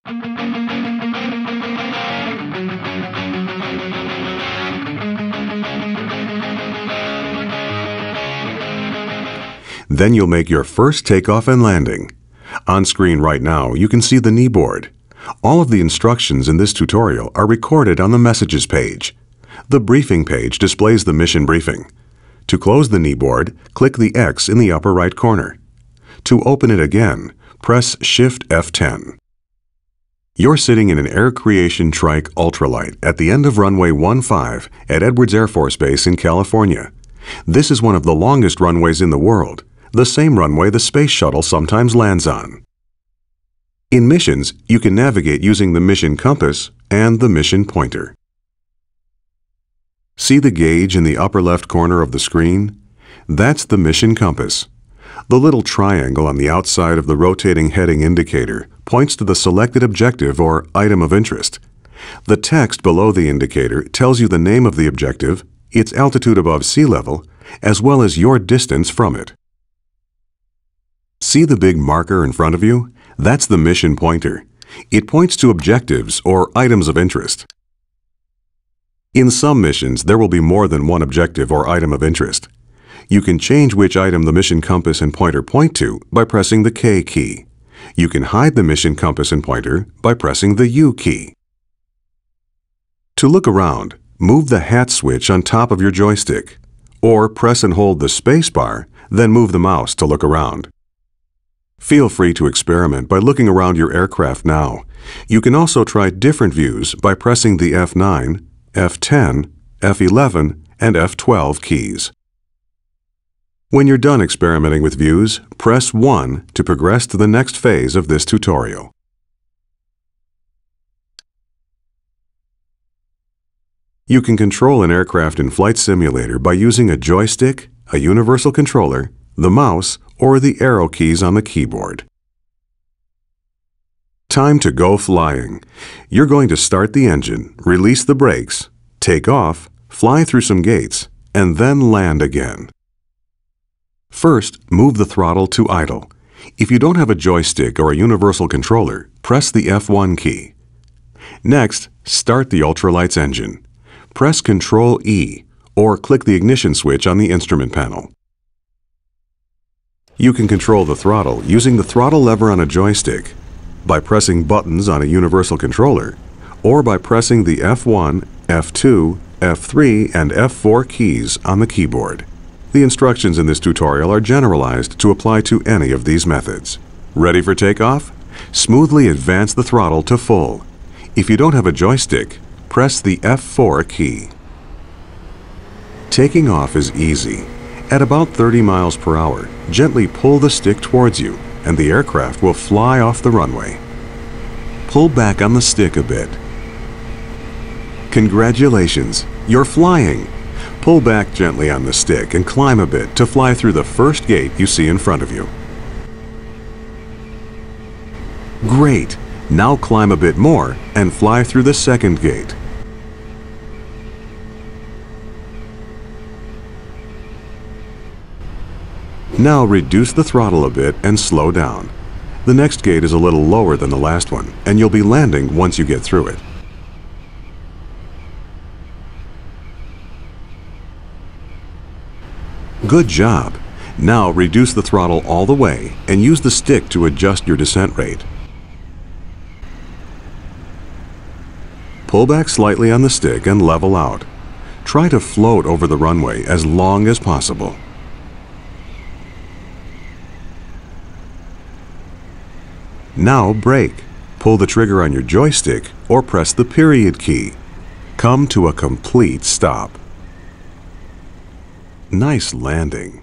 Then you'll make your first takeoff and landing. On screen right now, you can see the knee board. All of the instructions in this tutorial are recorded on the Messages page. The Briefing page displays the mission briefing. To close the knee board, click the X in the upper right corner. To open it again, press Shift F10. You're sitting in an Air Creation Trike ultralight at the end of runway 15 at Edwards Air Force Base in California. This is one of the longest runways in the world, the same runway the space shuttle sometimes lands on. In missions, you can navigate using the mission compass and the mission pointer. See the gauge in the upper left corner of the screen? That's the mission compass. The little triangle on the outside of the rotating heading indicator points to the selected objective or item of interest. The text below the indicator tells you the name of the objective, its altitude above sea level, as well as your distance from it. See the big marker in front of you? That's the mission pointer. It points to objectives or items of interest. In some missions, there will be more than one objective or item of interest. You can change which item the mission compass and pointer point to by pressing the K key. You can hide the mission compass and pointer by pressing the U key. To look around, move the hat switch on top of your joystick, or press and hold the space bar, then move the mouse to look around. Feel free to experiment by looking around your aircraft now. You can also try different views by pressing the F9, F10, F11, and F12 keys. When you're done experimenting with views, press 1 to progress to the next phase of this tutorial. You can control an aircraft in Flight Simulator by using a joystick, a universal controller, the mouse, or the arrow keys on the keyboard. Time to go flying. You're going to start the engine, release the brakes, take off, fly through some gates, and then land again. First, move the throttle to idle. If you don't have a joystick or a universal controller, press the F1 key. Next, start the ultralight's engine. Press Ctrl E or click the ignition switch on the instrument panel. You can control the throttle using the throttle lever on a joystick, by pressing buttons on a universal controller, or by pressing the F1, F2, F3, and F4 keys on the keyboard. The instructions in this tutorial are generalized to apply to any of these methods. Ready for takeoff? Smoothly advance the throttle to full. If you don't have a joystick, press the F4 key. Taking off is easy. At about 30 miles per hour, gently pull the stick towards you, and the aircraft will fly off the runway. Pull back on the stick a bit. Congratulations, you're flying! Pull back gently on the stick and climb a bit to fly through the first gate you see in front of you. Great! Now climb a bit more and fly through the second gate. Now reduce the throttle a bit and slow down. The next gate is a little lower than the last one, and you'll be landing once you get through it. Good job! Now reduce the throttle all the way and use the stick to adjust your descent rate. Pull back slightly on the stick and level out. Try to float over the runway as long as possible. Now brake. Pull the trigger on your joystick or press the period key. Come to a complete stop. Nice landing.